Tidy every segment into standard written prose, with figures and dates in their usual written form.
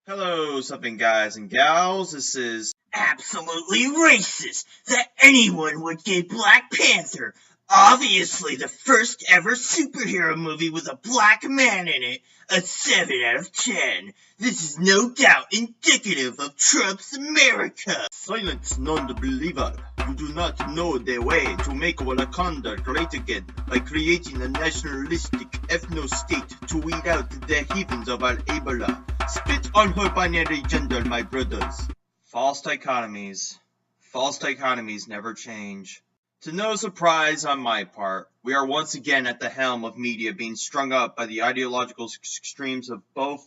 Hello, something guys and gals. This is Absolutely racist that anyone would give Black Panther, obviously the first ever superhero movie with a black man in it, a 7 out of 10. This is no doubt indicative of Trump's America. Silence non-believer. You do not know the way to make Wakanda great again by creating a nationalistic ethno-state to weed out the heathens of our Ebola. Spit on her binary gender, my brothers. False dichotomies. False dichotomies never change. To no surprise on my part, we are once again at the helm of media being strung up by the ideological extremes of both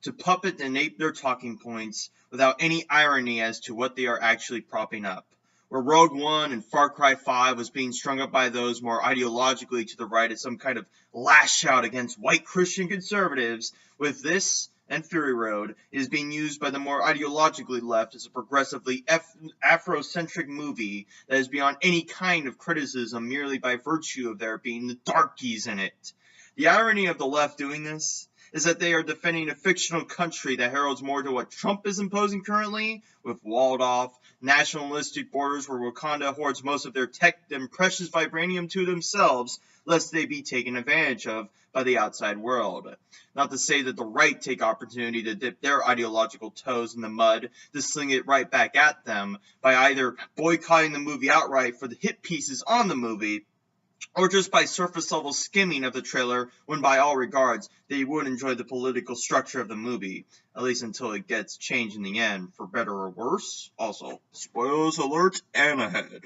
to puppet and ape their talking points without any irony as to what they are actually propping up. Where Rogue One and Far Cry 5 was being strung up by those more ideologically to the right as some kind of lash out against white Christian conservatives, with this and Fury Road is being used by the more ideologically left as a progressively Afrocentric movie that is beyond any kind of criticism merely by virtue of there being the darkies in it. The irony of the left doing this is that they are defending a fictional country that heralds more to what Trump is imposing currently, with walled-off, nationalistic borders where Wakanda hoards most of their tech and precious vibranium to themselves, lest they be taken advantage of by the outside world. Not to say that the right take opportunity to dip their ideological toes in the mud to sling it right back at them by either boycotting the movie outright for the hit pieces on the movie, or just by surface-level skimming of the trailer when by all regards they would enjoy the political structure of the movie, at least until it gets changed in the end, for better or worse. Also, spoilers alert and ahead.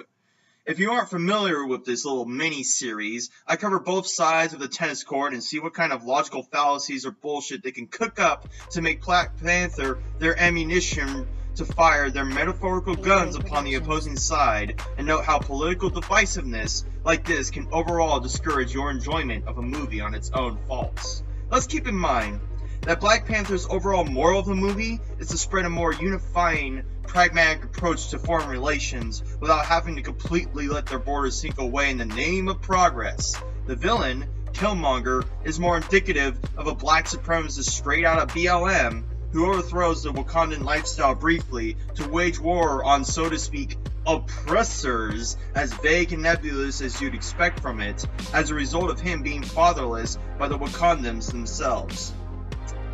If you aren't familiar with this little mini-series, I cover both sides of the tennis court and see what kind of logical fallacies or bullshit they can cook up to make Black Panther their ammunition to fire their metaphorical guns upon the opposing side, and note how political divisiveness like this can overall discourage your enjoyment of a movie on its own faults. Let's keep in mind that Black Panther's overall moral of the movie is to spread a more unifying, pragmatic approach to foreign relations without having to completely let their borders sink away in the name of progress. The villain, Killmonger, is more indicative of a black supremacist straight out of BLM who overthrows the Wakandan lifestyle briefly to wage war on, so to speak, oppressors, as vague and nebulous as you'd expect from it, as a result of him being fatherless by the Wakandans themselves.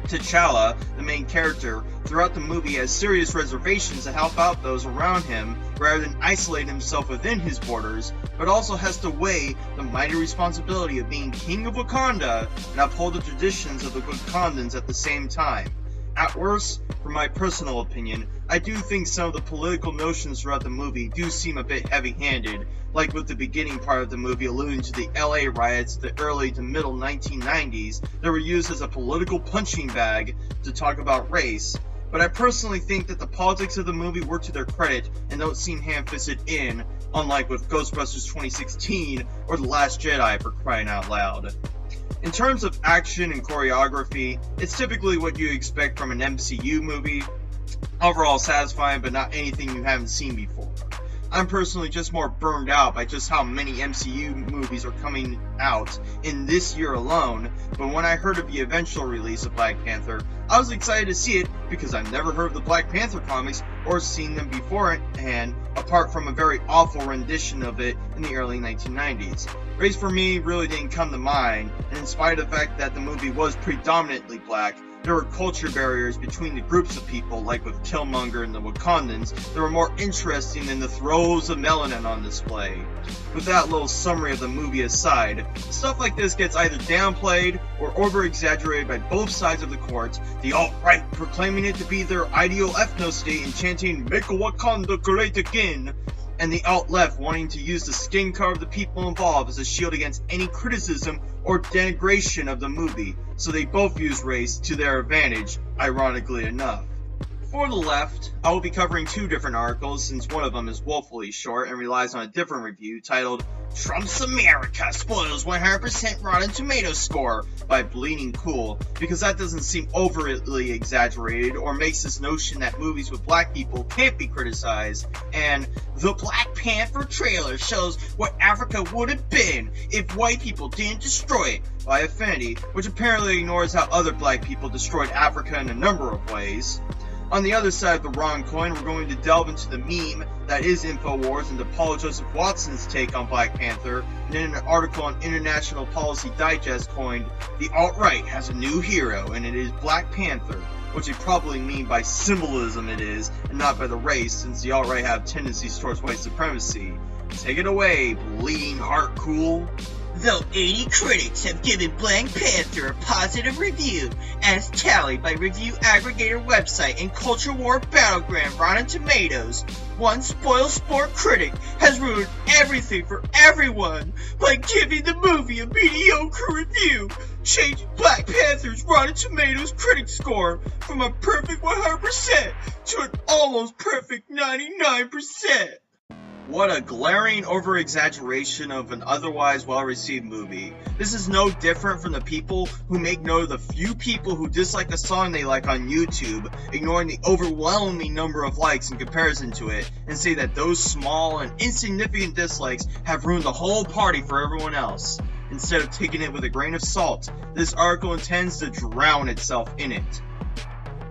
T'Challa, the main character, throughout the movie has serious reservations to help out those around him rather than isolate himself within his borders, but also has to weigh the mighty responsibility of being king of Wakanda and uphold the traditions of the Wakandans at the same time. At worst, from my personal opinion, I do think some of the political notions throughout the movie do seem a bit heavy-handed, like with the beginning part of the movie alluding to the LA riots of the early to middle 1990s that were used as a political punching bag to talk about race, but I personally think that the politics of the movie work to their credit and don't seem ham-fisted in, unlike with Ghostbusters 2016 or The Last Jedi, for crying out loud. In terms of action and choreography, it's typically what you expect from an MCU movie, overall satisfying but not anything you haven't seen before. I'm personally just more burned out by just how many MCU movies are coming out in this year alone, but when I heard of the eventual release of Black Panther, I was excited to see it because I've never heard of the Black Panther comics or seen them beforehand, apart from a very awful rendition of it in the early 1990s. Race for me really didn't come to mind, and in spite of the fact that the movie was predominantly black, there were culture barriers between the groups of people, like with Killmonger and the Wakandans, that were more interesting than the throes of melanin on display. With that little summary of the movie aside, stuff like this gets either downplayed or over-exaggerated by both sides of the court, the alt-right proclaiming it to be their ideal ethno-state and chanting "Make Wakanda Great Again," and the alt-left wanting to use the skin color of the people involved as a shield against any criticism or denigration of the movie, so they both use race to their advantage, ironically enough. For the left, I will be covering two different articles since one of them is woefully short and relies on a different review titled Trump's America spoils 100% Rotten Tomatoes score by Bleeding Cool, because that doesn't seem overly exaggerated or makes this notion that movies with black people can't be criticized. And the Black Panther trailer shows what Africa would have been if white people didn't destroy it by affinity, which apparently ignores how other black people destroyed Africa in a number of ways. On the other side of the wrong coin, we're going to delve into the meme that is InfoWars and Paul Joseph Watson's take on Black Panther, and in an article on International Policy Digest coined, "The alt-right has a new hero, and it is Black Panther," which they probably mean by symbolism it is, and not by the race, since the alt-right have tendencies towards white supremacy. Take it away, Bleeding Heart Cool. Though 80 critics have given Black Panther a positive review, as tallied by review aggregator website and culture war battleground Rotten Tomatoes, one spoilsport critic has ruined everything for everyone by giving the movie a mediocre review, changing Black Panther's Rotten Tomatoes critic score from a perfect 100% to an almost perfect 99%. What a glaring over-exaggeration of an otherwise well-received movie. This is no different from the people who make note of the few people who dislike a song they like on YouTube, ignoring the overwhelming number of likes in comparison to it, and say that those small and insignificant dislikes have ruined the whole party for everyone else. Instead of taking it with a grain of salt, this article intends to drown itself in it.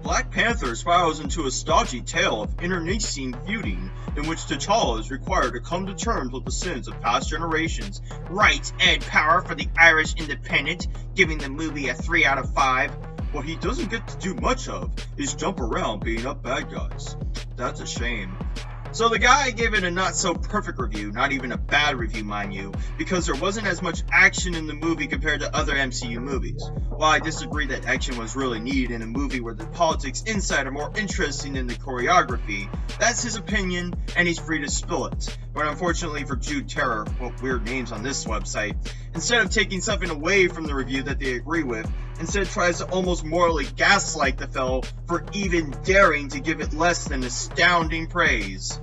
Black Panther spirals into a stodgy tale of internecine feuding, in which T'Challa is required to come to terms with the sins of past generations. Writes Ed Power for the Irish Independent, giving the movie a 3 out of 5. What he doesn't get to do much of is jump around beating up bad guys. That's a shame. So the guy gave it a not so perfect review, not even a bad review mind you, because there wasn't as much action in the movie compared to other MCU movies. While I disagree that action was really needed in a movie where the politics inside are more interesting than the choreography, that's his opinion and he's free to spill it. But unfortunately for Jude Terror, what weird names on this website, instead of taking something away from the review that they agree with, instead tries to almost morally gaslight the fellow for even daring to give it less than astounding praise.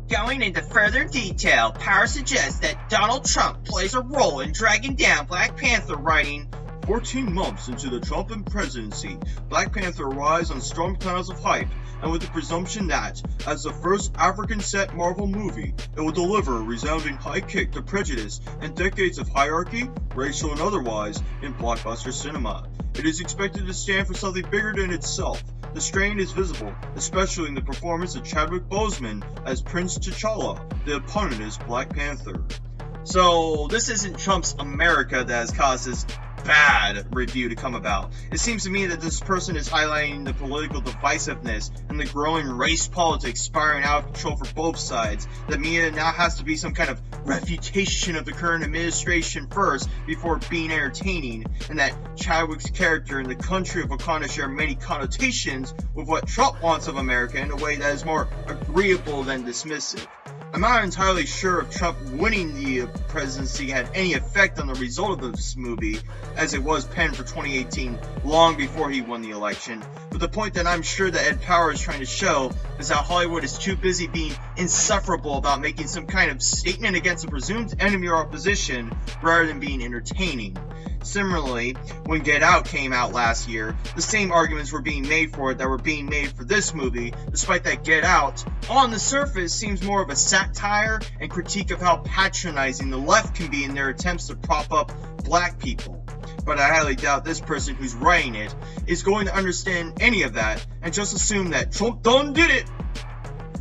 Going into further detail, Power suggests that Donald Trump plays a role in dragging down Black Panther, writing, 14 months into the Trump presidency, Black Panther arrives on strong clouds of hype, and with the presumption that, as the first African-set Marvel movie, it will deliver a resounding high kick to prejudice and decades of hierarchy, racial and otherwise, in blockbuster cinema. It is expected to stand for something bigger than itself. The strain is visible, especially in the performance of Chadwick Boseman as Prince T'Challa, the opponent is Black Panther. So, this isn't Trump's America that has caused this bad review to come about. It seems to me that this person is highlighting the political divisiveness and the growing race politics spiraling out of control for both sides. That media now has to be some kind of refutation of the current administration first before being entertaining, and that Chadwick's character and the country of Wakanda share many connotations with what Trump wants of America in a way that is more agreeable than dismissive. I'm not entirely sure if Trump winning the presidency had any effect on the result of this movie, as it was penned for 2018 long before he won the election, but the point that I'm sure that Ed Power is trying to show is that Hollywood is too busy being insufferable about making some kind of statement against a presumed enemy or opposition rather than being entertaining. Similarly, when Get Out came out last year, the same arguments were being made for it that were being made for this movie, despite that Get Out, on the surface, seems more of a satire and critique of how patronizing the left can be in their attempts to prop up black people. But I highly doubt this person who's writing it is going to understand any of that and just assume that Trump done did it.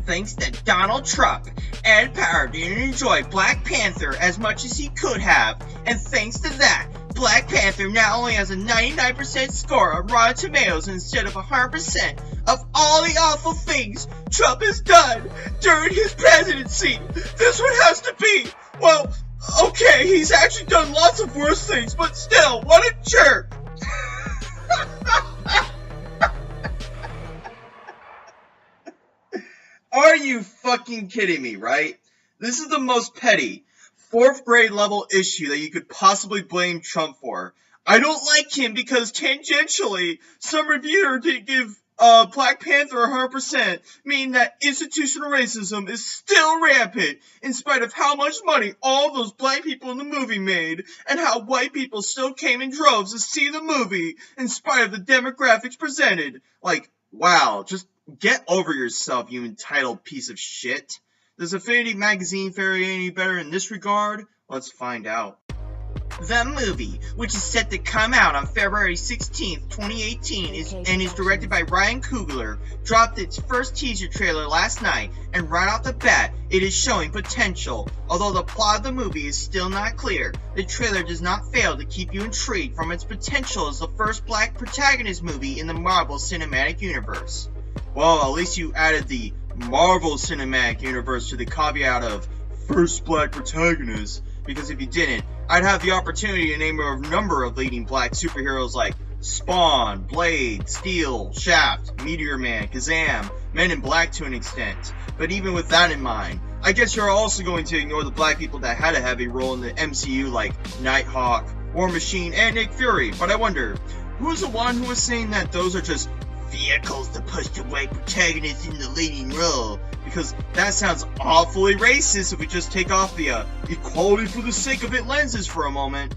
Thanks to Donald Trump, Ed Power didn't enjoy Black Panther as much as he could have, and thanks to that, Black Panther now only has a 99% score on Rotten Tomatoes instead of 100% of all the awful things Trump has done during his presidency. This one has to be, well, okay, he's actually done lots of worse things, but still, what a jerk. Are you fucking kidding me, right? This is the most petty, 4th grade level issue that you could possibly blame Trump for. I don't like him because tangentially, some reviewer didn't give Black Panther 100%, meaning that institutional racism is still rampant, in spite of how much money all those black people in the movie made, and how white people still came in droves to see the movie, in spite of the demographics presented. Like, wow, just get over yourself, you entitled piece of shit. Does Affinity Magazine fare any better in this regard? Let's find out. The movie, which is set to come out on February 16th, 2018, is directed by Ryan Coogler, dropped its first teaser trailer last night, and right off the bat, it is showing potential. Although the plot of the movie is still not clear, the trailer does not fail to keep you intrigued from its potential as the first black protagonist movie in the Marvel Cinematic Universe. Well, at least you added the Marvel Cinematic Universe to the caveat of first black protagonist, because if you didn't, I'd have the opportunity to name a number of leading black superheroes like Spawn, Blade, Steel, Shaft, Meteor Man, Kazam, Men in Black to an extent. But even with that in mind, I guess you're also going to ignore the black people that had a heavy role in the MCU like Nighthawk, War Machine, and Nick Fury. But I wonder, who's the one who was saying that those are just vehicles to push the white protagonist in the leading role? Because that sounds awfully racist if we just take off the equality for the sake of it lenses for a moment.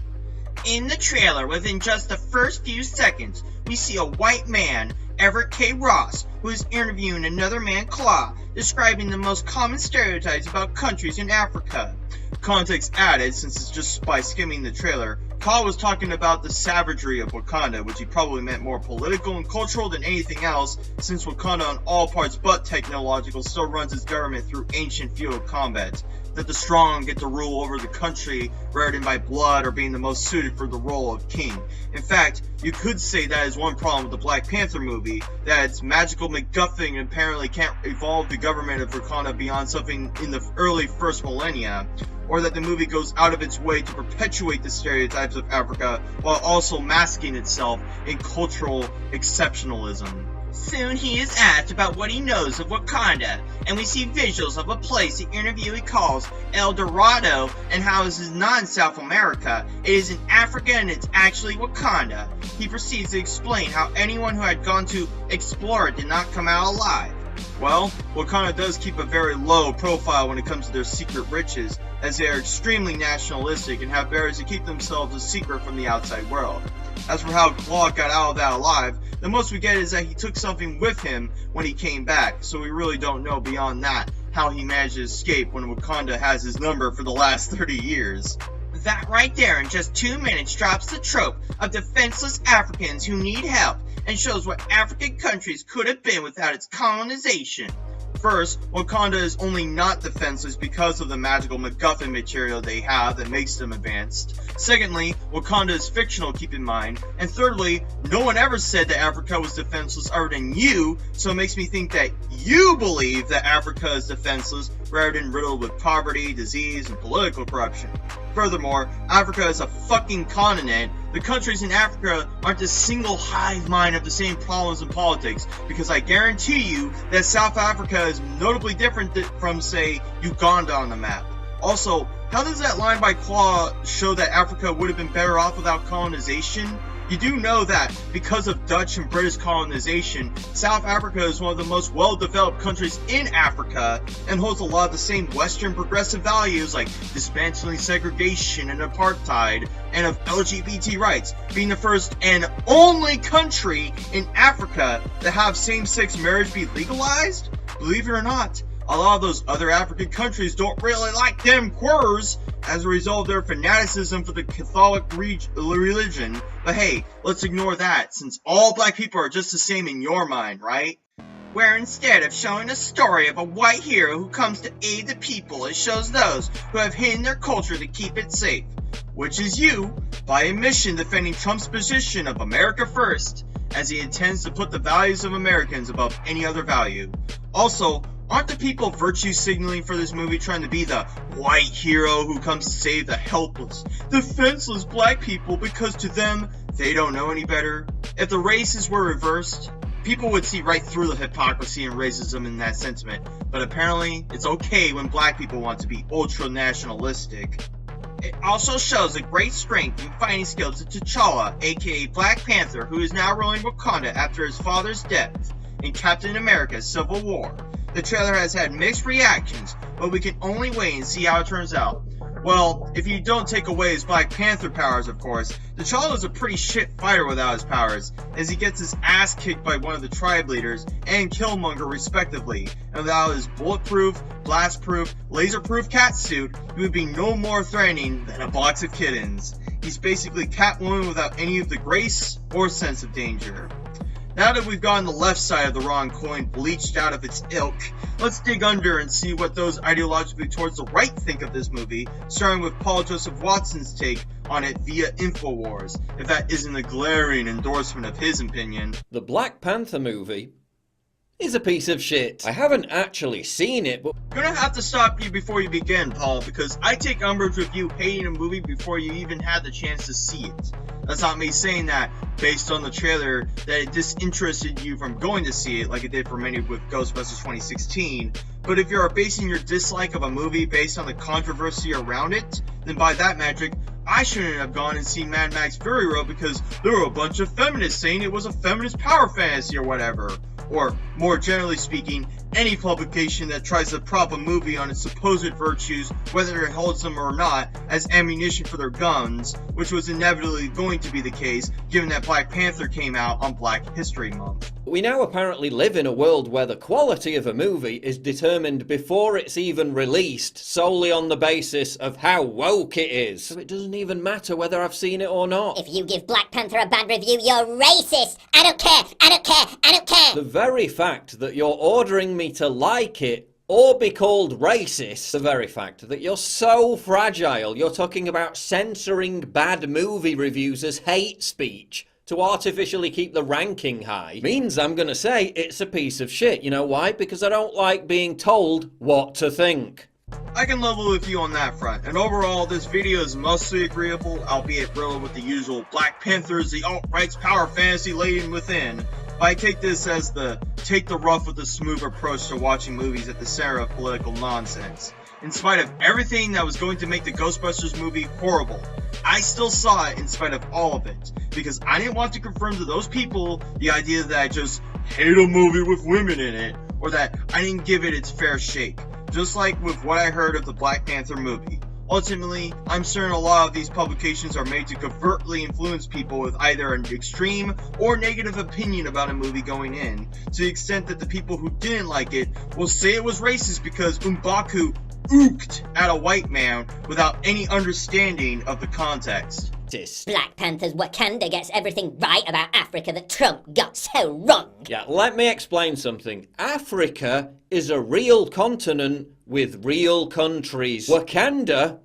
In the trailer, within just the first few seconds, we see a white man, Everett K. Ross, who is interviewing another man, Claw, describing the most common stereotypes about countries in Africa. Context added, since it's just by skimming the trailer, Claw was talking about the savagery of Wakanda, which he probably meant more political and cultural than anything else, since Wakanda on all parts but technological still runs its government through ancient feudal combat. That the strong get to rule over the country rather than by blood or being the most suited for the role of king. In fact, you could say that is one problem with the Black Panther movie, that its magical MacGuffin apparently can't evolve the government of Wakanda beyond something in the early first millennia, or that the movie goes out of its way to perpetuate the stereotypes of Africa while also masking itself in cultural exceptionalism. Soon he is asked about what he knows of Wakanda, and we see visuals of a place the interviewee calls El Dorado, and how this is not in South America, it is in Africa and it's actually Wakanda. He proceeds to explain how anyone who had gone to explore it did not come out alive. Well, Wakanda does keep a very low profile when it comes to their secret riches, as they are extremely nationalistic and have barriers to keep themselves a secret from the outside world. As for how Claw got out of that alive, the most we get is that he took something with him when he came back, so we really don't know beyond that how he managed to escape when Wakanda has his number for the last 30 years. That right there in just 2 minutes drops the trope of defenseless Africans who need help and shows what African countries could have been without its colonization. First, Wakanda is only not defenseless because of the magical MacGuffin material they have that makes them advanced. Secondly, Wakanda is fictional, keep in mind. And thirdly, no one ever said that Africa was defenseless other than you, so it makes me think that you believe that Africa is defenseless rather than riddled with poverty, disease, and political corruption. Furthermore, Africa is a fucking continent. The countries in Africa aren't a single hive mind of the same problems and politics, because I guarantee you that South Africa is notably different from, say, Uganda on the map. Also, how does that line by Claw show that Africa would have been better off without colonization? You do know that, because of Dutch and British colonization, South Africa is one of the most well-developed countries in Africa and holds a lot of the same Western progressive values like dismantling segregation and apartheid and of LGBT rights, being the first and only country in Africa to have same-sex marriage be legalized? Believe it or not, a lot of those other African countries don't really like them queers as a result of their fanaticism for the Catholic religion. But hey, let's ignore that, since all black people are just the same in your mind, right? Where instead of showing a story of a white hero who comes to aid the people, it shows those who have hidden their culture to keep it safe. Which is you, by admission defending Trump's position of America first, as he intends to put the values of Americans above any other value. Also, aren't the people virtue signaling for this movie trying to be the white hero who comes to save the helpless, defenseless black people because to them, they don't know any better? If the races were reversed, people would see right through the hypocrisy and racism in that sentiment, but apparently it's okay when black people want to be ultra-nationalistic. It also shows the great strength and fighting skills of T'Challa, aka Black Panther, who is now ruling Wakanda after his father's death. in Captain America Civil War. The trailer has had mixed reactions, but we can only wait and see how it turns out. Well, if you don't take away his Black Panther powers, of course, T'Challa is a pretty shit fighter without his powers, as he gets his ass kicked by one of the tribe leaders and Killmonger respectively, and without his bulletproof, blastproof, laserproof cat suit, he would be no more threatening than a box of kittens. He's basically Catwoman without any of the grace or sense of danger. Now that we've gotten the left side of the wrong coin bleached out of its ilk, let's dig under and see what those ideologically towards the right think of this movie, starting with Paul Joseph Watson's take on it via InfoWars, if that isn't a glaring endorsement of his opinion. The Black Panther movie is a piece of shit. I haven't actually seen it, but... I'm gonna have to stop you before you begin, Paul, because I take umbrage with you hating a movie before you even had the chance to see it. That's not me saying that, based on the trailer, that it disinterested you from going to see it, like it did for many with Ghostbusters 2016, but if you're basing your dislike of a movie based on the controversy around it, then by that magic, I shouldn't have gone and seen Mad Max Fury Road because there were a bunch of feminists saying it was a feminist power fantasy or whatever. Or, more generally speaking, any publication that tries to prop a movie on its supposed virtues, whether it holds them or not, as ammunition for their guns, which was inevitably going to be the case, given that Black Panther came out on Black History Month. We now apparently live in a world where the quality of a movie is determined before it's even released, solely on the basis of how woke it is. So it doesn't even matter whether I've seen it or not. If you give Black Panther a bad review, you're racist! I don't care! I don't care! I don't care! The very fact that you're ordering me to like it or be called racist, the very fact that you're so fragile, you're talking about censoring bad movie reviews as hate speech to artificially keep the ranking high, means I'm gonna say it's a piece of shit. You know why? Because I don't like being told what to think. I can level with you on that front, and overall this video is mostly agreeable, albeit riddled with the usual Black Panthers, the alt-right's power fantasy laden within. But I take this as the take the rough with the smooth approach to watching movies at the center of political nonsense. In spite of everything that was going to make the Ghostbusters movie horrible, I still saw it in spite of all of it, because I didn't want to confirm to those people the idea that I just hate a movie with women in it, or that I didn't give it its fair shake, just like with what I heard of the Black Panther movie. Ultimately, I'm certain a lot of these publications are made to covertly influence people with either an extreme or negative opinion about a movie going in, to the extent that the people who didn't like it will say it was racist because M'Baku ooked at a white man without any understanding of the context. Black Panther's Wakanda gets everything right about Africa that Trump got so wrong. Yeah, let me explain something. Africa is a real continent with real countries. Wakanda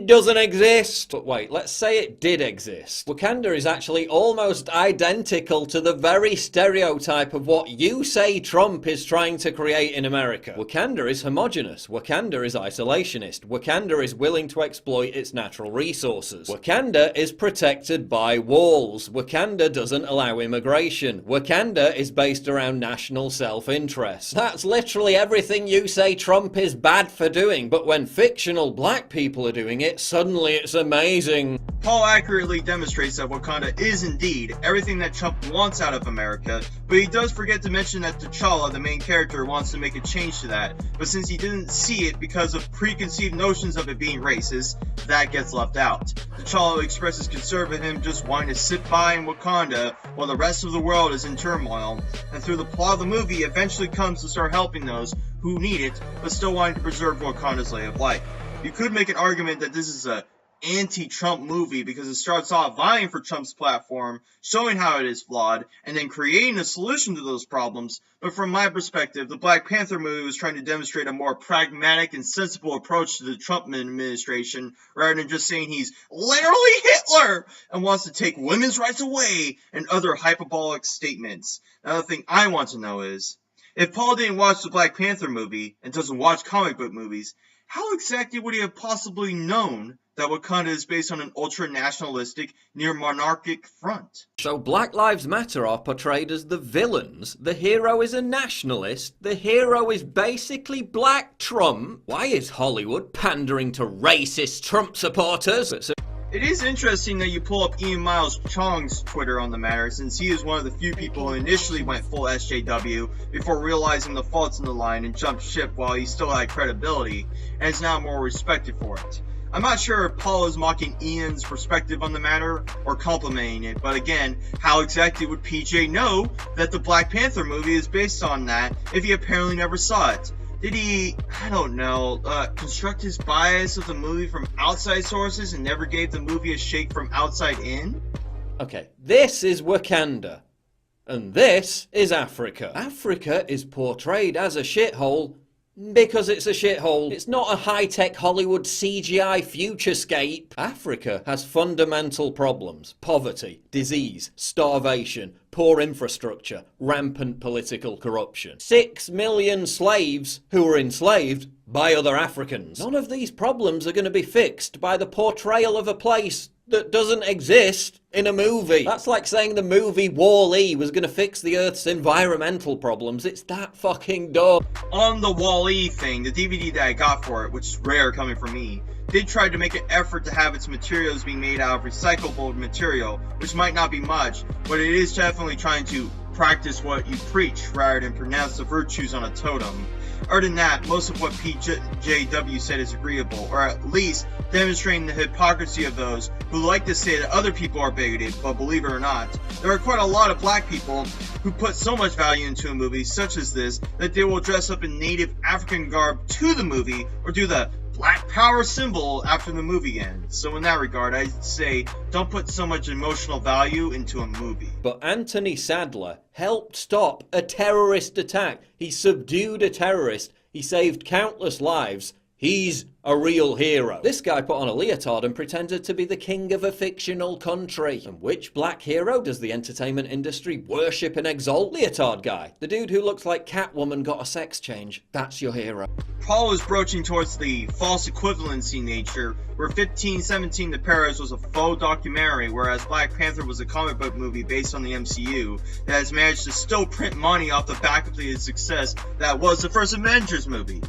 doesn't exist. But wait, let's say it did exist. Wakanda is actually almost identical to the very stereotype of what you say Trump is trying to create in America. Wakanda is homogenous. Wakanda is isolationist. Wakanda is willing to exploit its natural resources. Wakanda is protected by walls. Wakanda doesn't allow immigration. Wakanda is based around national self-interest. That's literally everything you say Trump is bad for doing, but when fictional black people are doing it, suddenly it's amazing. Paul accurately demonstrates that Wakanda is indeed everything that Trump wants out of America, but he does forget to mention that T'Challa, the main character, wants to make a change to that, but since he didn't see it because of preconceived notions of it being racist, that gets left out. T'Challa expresses concern with him just wanting to sit by in Wakanda while the rest of the world is in turmoil, and through the plot of the movie eventually comes to start helping those who need it, but still wanting to preserve Wakanda's way of life. You could make an argument that this is a anti-Trump movie because it starts off vying for Trump's platform, showing how it is flawed, and then creating a solution to those problems. But from my perspective, the Black Panther movie was trying to demonstrate a more pragmatic and sensible approach to the Trump administration, rather than just saying he's literally Hitler and wants to take women's rights away and other hyperbolic statements. Another thing I want to know is, if Paul didn't watch the Black Panther movie and doesn't watch comic book movies, how exactly would he have possibly known that Wakanda is based on an ultra-nationalistic, near-monarchic front? So Black Lives Matter are portrayed as the villains. The hero is a nationalist. The hero is basically Black Trump. Why is Hollywood pandering to racist Trump supporters? It is interesting that you pull up Ian Miles Chong's Twitter on the matter, since he is one of the few people who initially went full SJW before realizing the faults in the line and jumped ship while he still had credibility, and is now more respected for it. I'm not sure if Paul is mocking Ian's perspective on the matter or complimenting it, but again, how exactly would PJ know that the Black Panther movie is based on that if he apparently never saw it? Did he, I don't know, construct his bias of the movie from outside sources and never gave the movie a shake from outside in? Okay, this is Wakanda. And this is Africa. Africa is portrayed as a shithole because it's a shithole. It's not a high-tech Hollywood CGI futurescape. Africa has fundamental problems. Poverty, disease, starvation, poor infrastructure, rampant political corruption. 6 million slaves who were enslaved by other Africans. None of these problems are going to be fixed by the portrayal of a place that doesn't exist in a movie. That's like saying the movie Wall-E was going to fix the Earth's environmental problems. It's that fucking dumb. On the Wall-E thing, the DVD that I got for it, which is rare coming from me, did try to make an effort to have its materials being made out of recyclable material, which might not be much, but it is definitely trying to practice what you preach rather than pronounce the virtues on a totem. Other than that, most of what PJW said is agreeable, or at least demonstrating the hypocrisy of those who like to say that other people are bigoted, but believe it or not, there are quite a lot of black people who put so much value into a movie such as this that they will dress up in native African garb to the movie or do the Black Power symbol after the movie ends. So in that regard, I'd say don't put so much emotional value into a movie. But Anthony Sadler helped stop a terrorist attack. He subdued a terrorist. He saved countless lives. He's a real hero. This guy put on a leotard and pretended to be the king of a fictional country. And which black hero does the entertainment industry worship and exalt? Leotard guy. The dude who looks like Catwoman got a sex change. That's your hero. Paul is broaching towards the false equivalency nature, where 1517 to Paris was a faux documentary, whereas Black Panther was a comic book movie based on the MCU that has managed to still print money off the back of the success that was the first Avengers movie.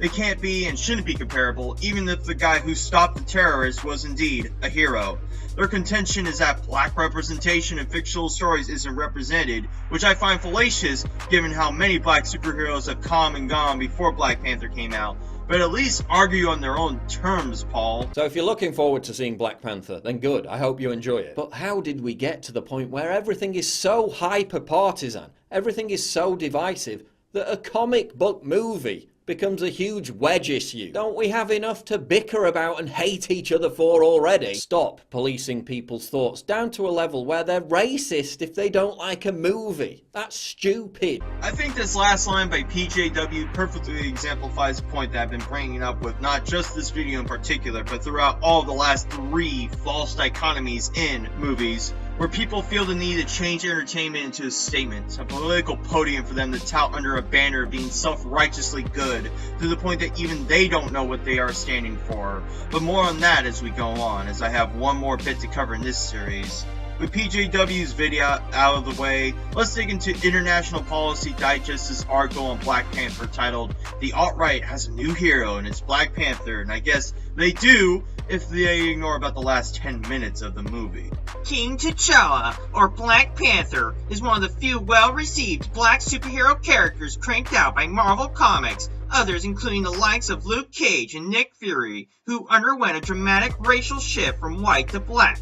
They can't be and shouldn't be comparable, even if the guy who stopped the terrorists was indeed a hero. Their contention is that black representation in fictional stories isn't represented, which I find fallacious given how many black superheroes have come and gone before Black Panther came out. But at least argue on their own terms, Paul. So if you're looking forward to seeing Black Panther, then good, I hope you enjoy it. But how did we get to the point where everything is so hyper-partisan, everything is so divisive, that a comic book movie becomes a huge wedge issue? Don't we have enough to bicker about and hate each other for already? Stop policing people's thoughts down to a level where they're racist if they don't like a movie. That's stupid. I think this last line by PJW perfectly exemplifies the point that I've been bringing up with not just this video in particular, but throughout all the last 3 false dichotomies in movies, where people feel the need to change entertainment into a statement, a political podium for them to tout under a banner of being self-righteously good, to the point that even they don't know what they are standing for. But more on that as we go on, as I have one more bit to cover in this series. With PJW's video out of the way, let's dig into International Policy Digest's article on Black Panther titled, "The Alt-Right Has a New Hero and It's Black Panther," and I guess they do if they ignore about the last 10 minutes of the movie. King T'Challa, or Black Panther, is one of the few well-received black superhero characters cranked out by Marvel Comics, others including the likes of Luke Cage and Nick Fury, who underwent a dramatic racial shift from white to black.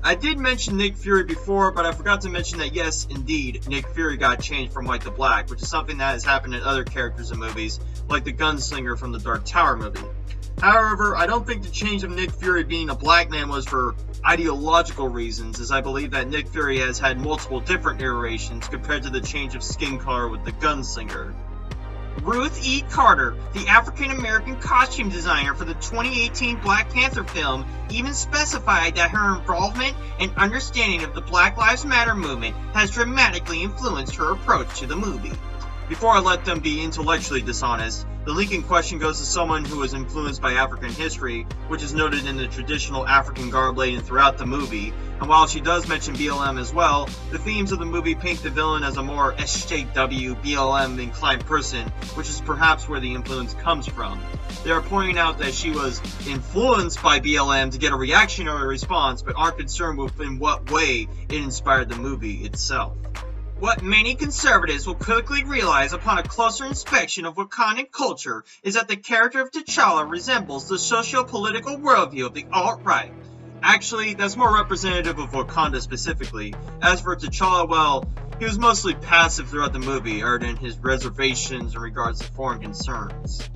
I did mention Nick Fury before, but I forgot to mention that yes, indeed, Nick Fury got changed from white to black, which is something that has happened in other characters in movies, like the gunslinger from the Dark Tower movie. However, I don't think the change of Nick Fury being a black man was for ideological reasons, as I believe that Nick Fury has had multiple different iterations compared to the change of skin color with the gunslinger. Ruth E. Carter, the African-American costume designer for the 2018 Black Panther film, even specified that her involvement and understanding of the Black Lives Matter movement has dramatically influenced her approach to the movie. Before I let them be intellectually dishonest, the link in question goes to someone who was influenced by African history, which is noted in the traditional African garb laden throughout the movie, and while she does mention BLM as well, the themes of the movie paint the villain as a more SJW, BLM inclined person, which is perhaps where the influence comes from. They are pointing out that she was influenced by BLM to get a reactionary response, but aren't concerned with in what way it inspired the movie itself. What many conservatives will quickly realize upon a closer inspection of Wakandan culture is that the character of T'Challa resembles the socio-political worldview of the alt-right. Actually, that's more representative of Wakanda specifically. As for T'Challa, well, he was mostly passive throughout the movie, other than his reservations in regards to foreign concerns.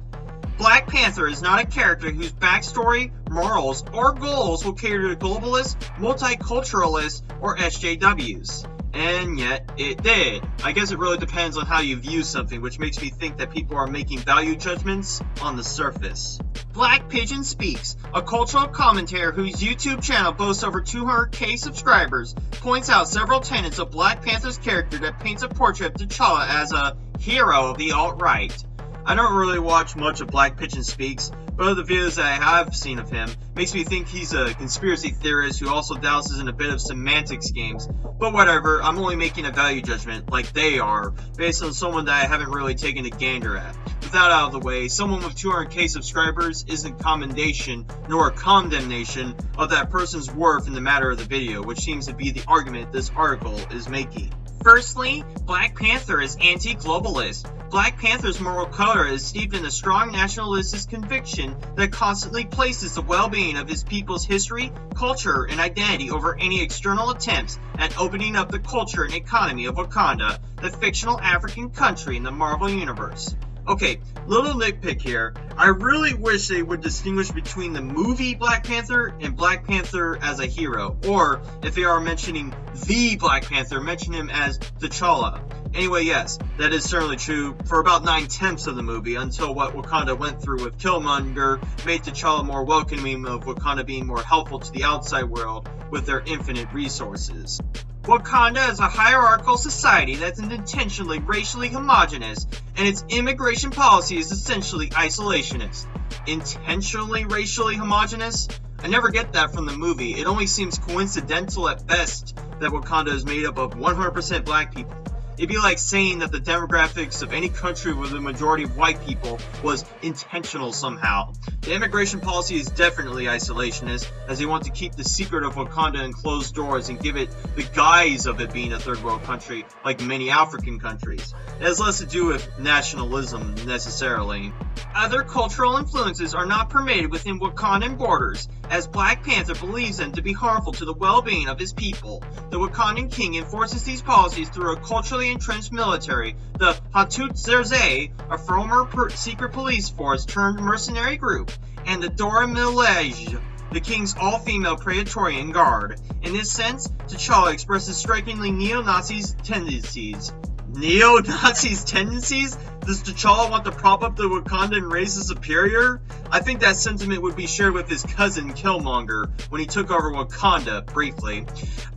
Black Panther is not a character whose backstory, morals, or goals will cater to globalists, multiculturalists, or SJWs. And yet, it did. I guess it really depends on how you view something, which makes me think that people are making value judgments on the surface. Black Pigeon Speaks, a cultural commentator whose YouTube channel boasts over 200k subscribers, points out several tenets of Black Panther's character that paints a portrait of T'Challa as a hero of the alt-right. I don't really watch much of Black Pigeon Speaks, but of the videos that I have seen of him, makes me think he's a conspiracy theorist who also douses in a bit of semantics games. But whatever, I'm only making a value judgment, like they are, based on someone that I haven't really taken a gander at. With that out of the way, someone with 200k subscribers isn't commendation, nor a condemnation of that person's worth in the matter of the video, which seems to be the argument this article is making. Firstly, Black Panther is anti-globalist. Black Panther's moral color is steeped in a strong nationalistic conviction that constantly places the well-being of his people's history, culture, and identity over any external attempts at opening up the culture and economy of Wakanda, the fictional African country in the Marvel Universe. Okay, little nitpick here. I really wish they would distinguish between the movie Black Panther and Black Panther as a hero. Or, if they are mentioning the Black Panther, mention him as T'Challa. Anyway, yes, that is certainly true for about 9/10 of the movie, until what Wakanda went through with Killmonger made T'Challa more welcoming of Wakanda being more helpful to the outside world with their infinite resources. Wakanda is a hierarchical society that's intentionally racially homogenous, and its immigration policy is essentially isolationist. Intentionally racially homogenous? I never get that from the movie. It only seems coincidental at best that Wakanda is made up of 100% black people. It'd be like saying that the demographics of any country with a majority of white people was intentional somehow. The immigration policy is definitely isolationist, as they want to keep the secret of Wakanda in closed doors and give it the guise of it being a third world country, like many African countries. It has less to do with nationalism, necessarily. Other cultural influences are not permitted within Wakandan borders, as Black Panther believes them to be harmful to the well-being of his people. The Wakandan king enforces these policies through a culturally entrenched military, the Hattusilims, a former secret police force turned mercenary group, and the Dora Milaje, the king's all-female Praetorian Guard. In this sense, T'Challa expresses strikingly neo-Nazi tendencies. Neo-Nazis tendencies? Does T'Challa want to prop up the Wakandan race as superior? I think that sentiment would be shared with his cousin Killmonger when he took over Wakanda, briefly.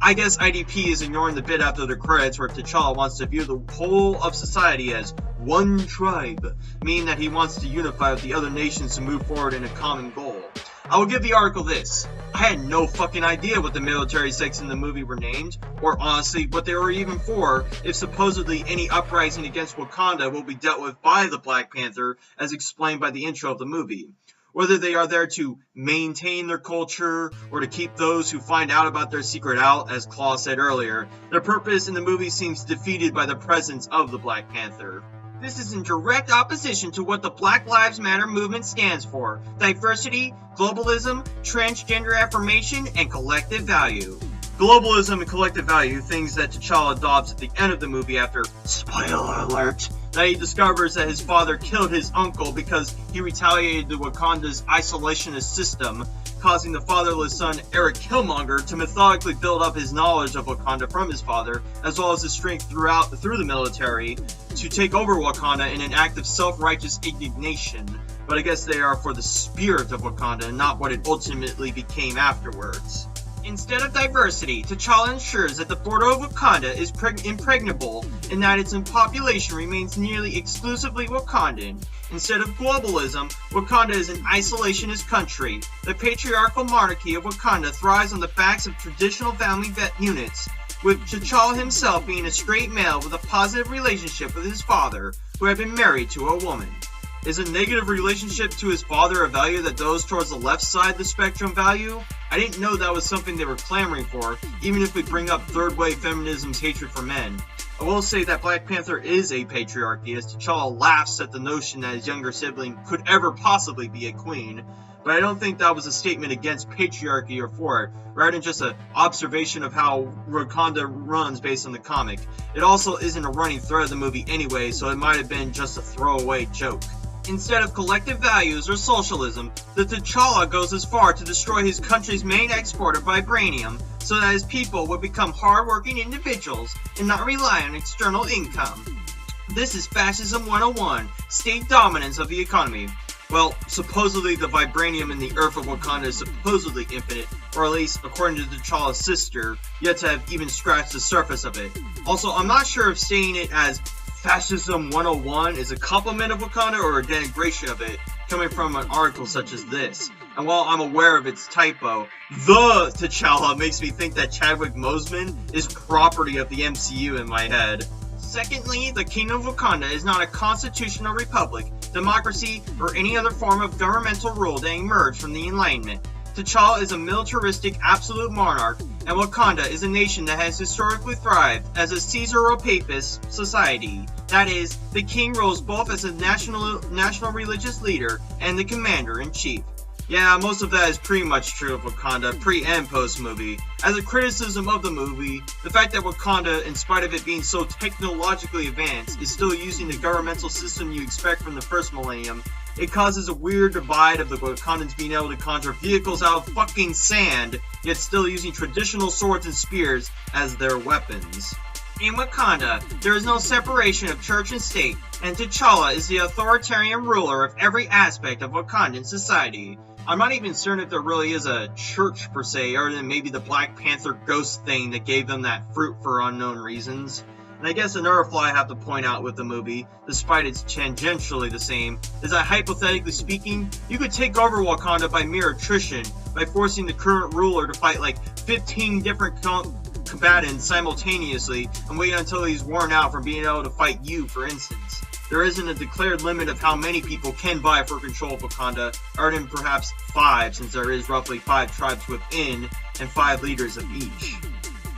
I guess IDP is ignoring the bit after the credits where T'Challa wants to view the whole of society as one tribe, meaning that he wants to unify with the other nations to move forward in a common goal. I will give the article this. I had no fucking idea what the military sects in the movie were named, or honestly what they were even for, if supposedly any uprising against Wakanda will be dealt with by the Black Panther, as explained by the intro of the movie. Whether they are there to maintain their culture, or to keep those who find out about their secret out, as Claw said earlier, their purpose in the movie seems defeated by the presence of the Black Panther. This is in direct opposition to what the Black Lives Matter movement stands for: diversity, globalism, transgender affirmation, and collective value. Globalism and collective value, things that T'Challa adopts at the end of the movie after, spoiler alert, that he discovers that his father killed his uncle because he retaliated to Wakanda's isolationist system, causing the fatherless son Eric Killmonger to methodically build up his knowledge of Wakanda from his father, as well as his strength through the military, to take over Wakanda in an act of self-righteous indignation. But I guess they are for the spirit of Wakanda and not what it ultimately became afterwards. Instead of diversity, T'Challa ensures that the border of Wakanda is impregnable and that its population remains nearly exclusively Wakandan. Instead of globalism, Wakanda is an isolationist country. The patriarchal monarchy of Wakanda thrives on the backs of traditional family units, with T'Challa himself being a straight male with a positive relationship with his father, who had been married to a woman. Is a negative relationship to his father a value that those towards the left side of the spectrum value? I didn't know that was something they were clamoring for, even if we bring up third-wave feminism's hatred for men. I will say that Black Panther is a patriarchy, as T'Challa laughs at the notion that his younger sibling could ever possibly be a queen, but I don't think that was a statement against patriarchy or for it, rather than just an observation of how Wakanda runs based on the comic. It also isn't a running thread of the movie anyway, so it might have been just a throwaway joke. Instead of collective values or socialism, the T'Challa goes as far to destroy his country's main export of vibranium so that his people would become hard-working individuals and not rely on external income. This is Fascism 101, state dominance of the economy. Well, supposedly the vibranium in the earth of Wakanda is supposedly infinite, or at least according to T'Challa's sister, yet to have even scratched the surface of it. Also, I'm not sure if saying it as Fascism 101 is a compliment of Wakanda or a denigration of it, coming from an article such as this. And while I'm aware of its typo, the T'Challa makes me think that Chadwick Boseman is property of the MCU in my head. Secondly, the Kingdom of Wakanda is not a constitutional republic, democracy, or any other form of governmental rule that emerged from the Enlightenment. T'Challa is a militaristic absolute monarch, and Wakanda is a nation that has historically thrived as a Caesaro-Papist society. That is, the king rules both as a national religious leader and the commander-in-chief. Yeah, most of that is pretty much true of Wakanda pre- and post-movie. As a criticism of the movie, the fact that Wakanda, in spite of it being so technologically advanced, is still using the governmental system you expect from the first millennium, it causes a weird divide of the Wakandans being able to conjure vehicles out of fucking sand, yet still using traditional swords and spears as their weapons. In Wakanda, there is no separation of church and state, and T'Challa is the authoritarian ruler of every aspect of Wakandan society. I'm not even certain if there really is a church per se, other than maybe the Black Panther ghost thing that gave them that fruit for unknown reasons. And I guess another flaw I have to point out with the movie, despite it's tangentially the same, is that hypothetically speaking, you could take over Wakanda by mere attrition, by forcing the current ruler to fight like 15 different combatants simultaneously, and wait until he's worn out from being able to fight you, for instance. There isn't a declared limit of how many people can vie for control of Wakanda, other than perhaps 5, since there is roughly 5 tribes within, and 5 leaders of each.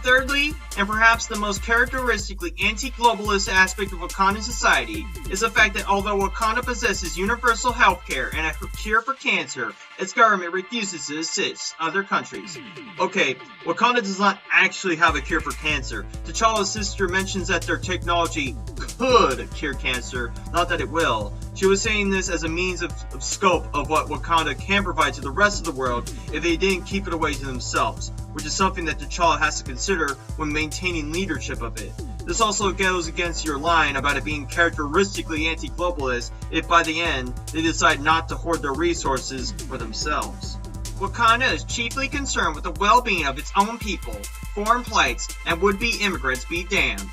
Thirdly, and perhaps the most characteristically anti-globalist aspect of Wakandan society, is the fact that although Wakanda possesses universal healthcare and a cure for cancer, its government refuses to assist other countries. Okay, Wakanda does not actually have a cure for cancer. T'Challa's sister mentions that their technology could cure cancer, not that it will. She was saying this as a means of scope of what Wakanda can provide to the rest of the world if they didn't keep it away to themselves, which is something that T'Challa has to consider when maintaining leadership of it. This also goes against your line about it being characteristically anti-globalist if by the end they decide not to hoard their resources for themselves. Wakanda is chiefly concerned with the well-being of its own people, foreign plights, and would-be immigrants be damned.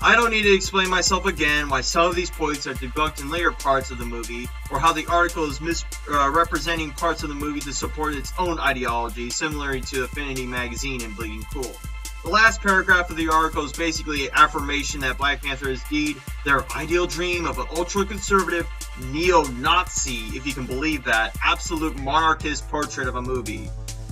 I don't need to explain myself again why some of these points are debunked in later parts of the movie, or how the article is misrepresenting parts of the movie to support its own ideology, similarly to Affinity Magazine and Bleeding Cool. The last paragraph of the article is basically an affirmation that Black Panther is indeed their ideal dream of an ultra-conservative, neo-Nazi, if you can believe that, absolute monarchist portrait of a movie.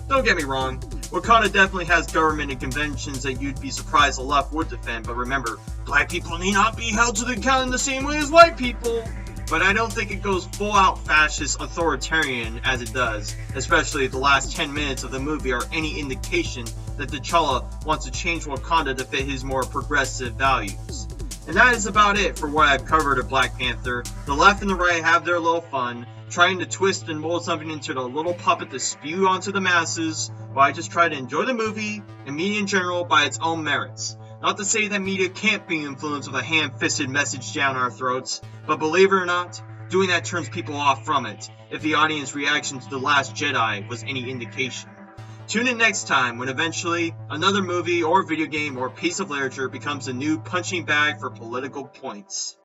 Don't get me wrong, Wakanda definitely has government and conventions that you'd be surprised the left would defend, but remember, black people need not be held to the account in the same way as white people. But I don't think it goes full-out fascist authoritarian as it does, especially if the last 10 minutes of the movie are any indication that T'Challa wants to change Wakanda to fit his more progressive values. And that is about it for what I've covered of Black Panther. The left and the right have their little fun, trying to twist and mold something into a little puppet to spew onto the masses, while I just try to enjoy the movie, and media in general, by its own merits. Not to say that media can't be influenced with a ham-fisted message down our throats, but believe it or not, doing that turns people off from it, if the audience reaction to The Last Jedi was any indication. Tune in next time when eventually another movie or video game or piece of literature becomes a new punching bag for political points.